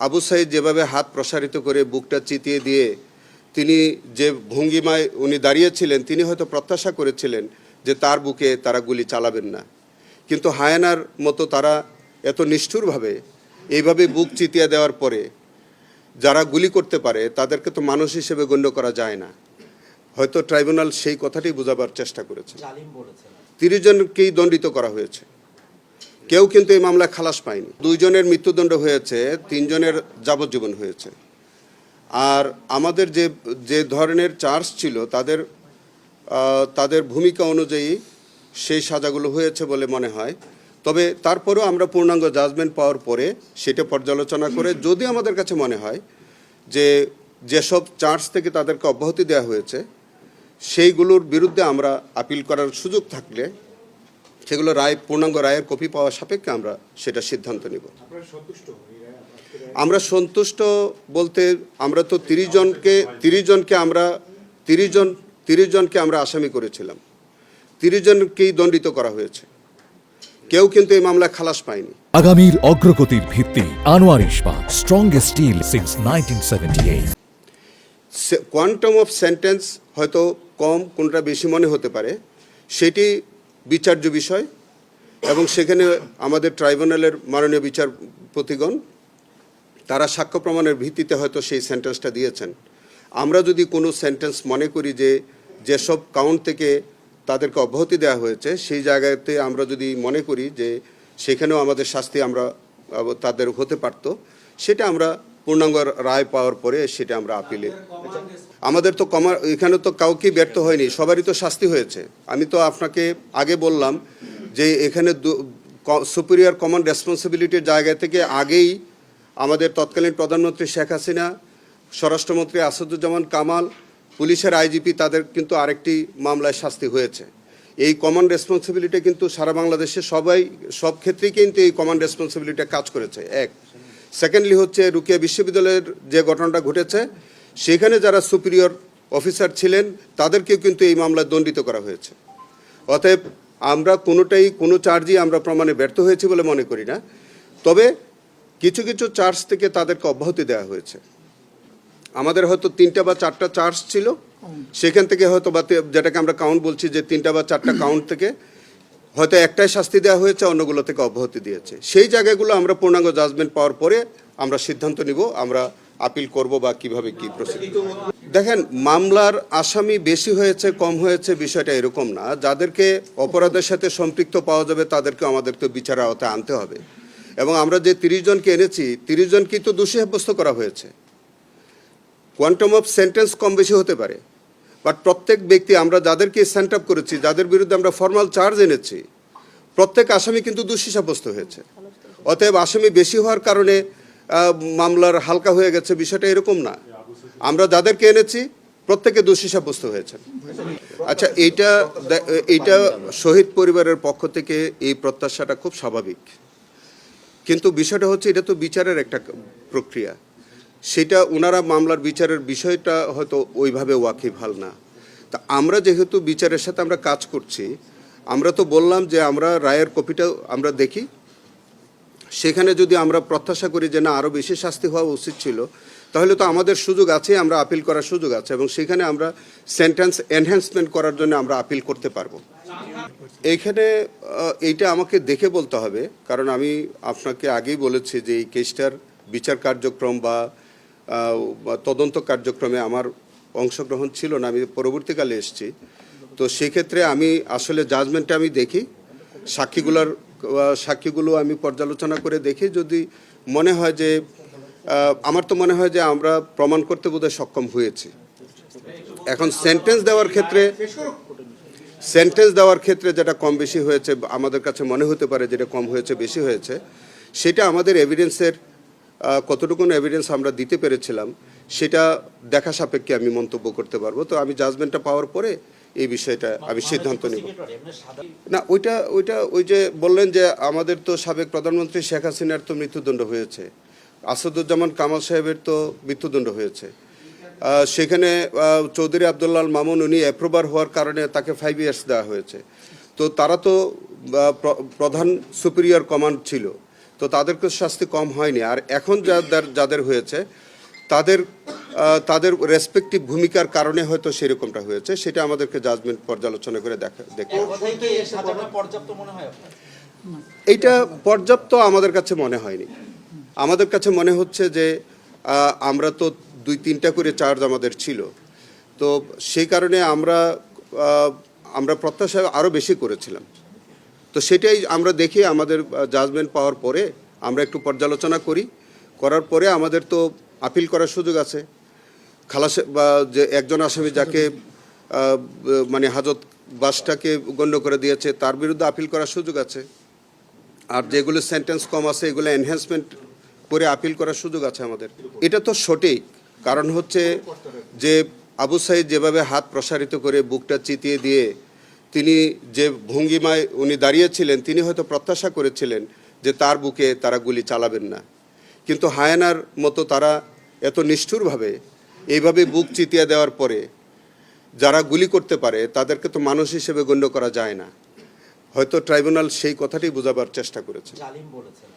আবু সাইদ যেভাবে হাত প্রসারিত করে বুকটা চিতিয়ে দিয়ে তিনি যে ভঙ্গিমায় উনি দাঁড়িয়েছিলেন, তিনি হয়তো প্রত্যাশা করেছিলেন যে তার বুকে তারা গুলি চালাবেন না, কিন্তু হায়ানার মতো তারা এত নিষ্ঠুরভাবে এইভাবে বুক চিতিয়ে দেওয়ার পরে যারা গুলি করতে পারে তাদেরকে তো মানুষ হিসেবে গণ্য করা যায় না। হয়তো ট্রাইব্যুনাল সেই কথাটি বোঝাবার চেষ্টা করেছে। 30 জনকেই দণ্ডিত করা হয়েছে, কেউ কিন্তু এই মামলায় খালাস পায়নি। 2 জনের মৃত্যুদণ্ড হয়েছে, 3 জনের যাবজ্জীবন হয়েছে। আর আমাদের যে ধরনের চার্জ ছিল তাদের ভূমিকা অনুযায়ী সেই সাজাগুলো হয়েছে বলে মনে হয়। তবে তারপরেও আমরা পূর্ণাঙ্গ জাজমেন্ট পাওয়ার পরে সেটা পর্যালোচনা করে যদি আমাদের কাছে মনে হয় যে যেসব চার্জ থেকে তাদেরকে অব্যাহতি দেওয়া হয়েছে সেইগুলোর বিরুদ্ধে আমরা আপিল করার সুযোগ থাকলে সেগুলো পূর্ণাঙ্গ রায়ের কপি পাওয়া সাপেক্ষে আমরা সেটা সিদ্ধান্ত নিব। আমরা সন্তুষ্ট বলতে আমরা তো 30 জনকে আমরা আসামি করেছিলাম, 30 জনকেই দণ্ডিত করা হয়েছে, কেউ কিন্তু এই মামলায় খালাস পায়নি। আগামীর অগ্রগতির ভিত্তি Anwar Ispat, strongest steel since 1978। Quantum of sentence হয়তো কম কোনটা বেশি মনে হতে পারে, সেটি বিচার্য বিষয় এবং সেখানে আমাদের ট্রাইব্যুনালের মাননীয় বিচারপতিগণ তারা সাক্ষ্য প্রমাণের ভিত্তিতে হয়তো সেই সেন্টেন্সটা দিয়েছেন। আমরা যদি কোনো সেন্টেন্স মনে করি যে যেসব কাউন্ট থেকে তাদেরকে অব্যাহতি দেওয়া হয়েছে সেই জায়গাতে আমরা যদি মনে করি যে সেখানেও আমাদের শাস্তি তাদের হতে পারত, সেটা আমরা পূর্ণাঙ্গ রায় পাওয়ার পরে সেটা আমরা আপিলে। আমাদের তো এখানে তো কাউকেই ব্যর্থ হয়নি, সবারই তো শাস্তি হয়েছে। আমি তো আপনাকে আগে বললাম যে এখানে সুপিরিয়র কমন রেসপন্সিবিলিটির জায়গা থেকে আগেই আমাদের তৎকালীন প্রধানমন্ত্রী শেখ হাসিনা, স্বরাষ্ট্রমন্ত্রী আসাদুজ্জামান কামাল, পুলিশের আইজিপি তাদের কিন্তু আরেকটি মামলায় শাস্তি হয়েছে। এই কমন রেসপন্সিবিলিটি কিন্তু সারা বাংলাদেশে সব ক্ষেত্রেই কিন্তু এই কমন রেসপন্সিবিলিটি কাজ করেছে। এক, সেকেন্ডলি হচ্ছে রুকিয়া বিশ্ববিদ্যালয়ের যে ঘটনাটা ঘটেছে সেখানে যারা সুপিরিয়র অফিসার ছিলেন তাদেরকেও কিন্তু এই মামলায় দণ্ডিত করা হয়েছে। অতএব আমরা কোনো চার্জই আমরা প্রমাণে ব্যর্থ হয়েছি বলে মনে করি না। তবে কিছু কিছু চার্জ থেকে তাদেরকে অব্যাহতি দেওয়া হয়েছে। আমাদের হয়তো 3টা বা 4টা চার্জ ছিল, সেখান থেকে হয়তো বা যেটাকে আমরা কাউন্ট বলছি যে 3টা বা 4টা কাউন্ট থেকে হয়তো একটাই শাস্তি দেওয়া হয়েছে, অন্যগুলো থেকে অব্যাহতি দিয়েছে। সেই জায়গাগুলো আমরা পূর্ণাঙ্গ জাজমেন্ট পাওয়ার পরে আমরা সিদ্ধান্ত নিব আমরা আপিল করব বা কিভাবে কি প্রসিড। দেখেন, মামলার আসামি বেশি হয়েছে কম হয়েছে বিষয়টা এরকম না। যাদেরকে অপরাধের সাথে সম্পৃক্ত পাওয়া যাবে তাদেরকে আমাদেরকে বিচারের আওতায় আনতে হবে। এবং আমরা যে 30 জনকে এনেছি 30 জনকেই তো দোষী সাব্যস্ত করা হয়েছে। কোয়ান্টাম অফ সেন্টেন্স কম বেশি হতে পারে, বাট প্রত্যেক ব্যক্তি আমরা যাদেরকে সেন্ট আপ করেছি, যাদের বিরুদ্ধে আমরা ফর্মাল চার্জ এনেছি, প্রত্যেক আসামি কিন্তু দোষী সাব্যস্ত হয়েছে। অতএব আসামি বেশি হওয়ার কারণে মামলার হালকা হয়ে গেছে বিষয়টা এরকম না। আমরা যাদেরকে এনেছি প্রত্যেকে দোষী সাব্যস্ত হয়েছেন। আচ্ছা, এইটা শহীদ পরিবারের পক্ষ থেকে এই প্রত্যাশাটা খুব স্বাভাবিক, কিন্তু বিষয়টা হচ্ছে এটা তো বিচারের একটা প্রক্রিয়া, সেটা ওনারা মামলার বিচারের বিষয়টা হয়তো ওইভাবে ওয়াকিবহাল না। তা আমরা যেহেতু বিচারের সাথে আমরা কাজ করছি, আমরা তো বললাম যে আমরা রায়ের কপিটা আমরা দেখি, সেখানে যদি আমরা প্রত্যাশা করি যে না আরও বেশি শাস্তি হওয়া উচিত ছিল, তাহলে তো আমাদের সুযোগ আছে, আমরা আপিল করার সুযোগ আছে এবং সেখানে আমরা সেন্টেন্স এনহ্যান্সমেন্ট করার জন্য আমরা আপিল করতে পারবো। এইখানে এইটা আমাকে দেখে বলতে হবে, কারণ আমি আপনাকে আগেই বলেছি যে এই কেসটার বিচার কার্যক্রম বা তদন্ত কার্যক্রমে আমার অংশগ্রহণ ছিল না, আমি পরবর্তীকালে এসেছি। তো সেক্ষেত্রে আমি আসলে জাজমেন্টে আমি দেখি, সাক্ষীগুলো আমি পর্যালোচনা করে দেখি, যদি মনে হয় যে আমার তো মনে হয় যে আমরা প্রমাণ করতে বোধহয় সক্ষম হয়েছি। এখন সেন্টেন্স দেওয়ার ক্ষেত্রে যেটা কম বেশি হয়েছে আমাদের কাছে মনে হতে পারে, যেটা কম হয়েছে বেশি হয়েছে, সেটা আমাদের এভিডেন্সের কতটুকু এভিডেন্স আমরা দিতে পেরেছিলাম সেটা দেখা সাপেক্ষে আমি মন্তব্য করতে পারবো। তো আমি জাজমেন্টটা পাওয়ার পরে এই বিষয়টা আমি সিদ্ধান্ত নিব। না, ওই যে বললেন যে আমাদের তো সাবেক প্রধানমন্ত্রী শেখ হাসিনার তো মৃত্যুদণ্ড হয়েছে, আসাদুজ্জামান কামাল সাহেবের তো মৃত্যুদণ্ড হয়েছে, সেখানে চৌধুরী আবদুল্লাহ আল মামুন উনি অ্যাপ্রুভার হওয়ার কারণে তাকে 5 ইয়ার্স দেওয়া হয়েছে। তো তারা তো প্রধান সুপিরিয়র কমান্ড ছিল, তো তাদেরকে শাস্তি কম হয়নি। আর এখন যাদের হয়েছে তাদের রেসপেক্টিভ ভূমিকার কারণে হয়তো সেরকমটা হয়েছে, সেটা আমাদেরকে জাজমেন্ট পর্যালোচনা করে দেখতে হবে। কথাই কি এই সাজাটা পর্যাপ্ত মনে হয় আপনার? এইটা পর্যাপ্ত আমাদের কাছে মনে হয়নি। আমাদের কাছে মনে হচ্ছে যে আমরা তো 2-3টা করে চার্জ আমাদের ছিল, তো সেই কারণে আমরা প্রত্যাশা আরও বেশি করেছিলাম। তো সেটাই আমরা দেখি আমাদের জাজমেন্ট পাওয়ার পরে আমরা একটু পর্যালোচনা করার পরে আমাদের তো আপিল করার সুযোগ আছে। খালাসে বা যে একজন আসামি যাকে মানে হাজত বাসটাকে গণ্য করে দিয়েছে তার বিরুদ্ধে আপিল করার সুযোগ আছে। আর যেগুলো সেন্টেন্স কম আছে এগুলো এনহ্যান্সমেন্ট করে আপিল করার সুযোগ আছে আমাদের। এটা তো সঠিক, কারণ হচ্ছে যে আবু সাঈদ যেভাবে হাত প্রসারিত করে বুকটা চিতিয়ে দিয়ে তিনি যে ভঙ্গিমায় উনি দাঁড়িয়েছিলেন, তিনি হয়তো প্রত্যাশা করেছিলেন যে তার বুকে তারা গুলি চালাবেন না, কিন্তু হায়ানার মতো তারা এত নিষ্ঠুরভাবে এইভাবে বুক চিতিয়ে দেওয়ার পরে যারা গুলি করতে পারে তাদেরকে তো মানুষ হিসেবে গণ্য করা যায় না। হয়তো ট্রাইব্যুনাল সেই কথাটি বোঝাবার চেষ্টা করেছে। জালিম বলেছেন।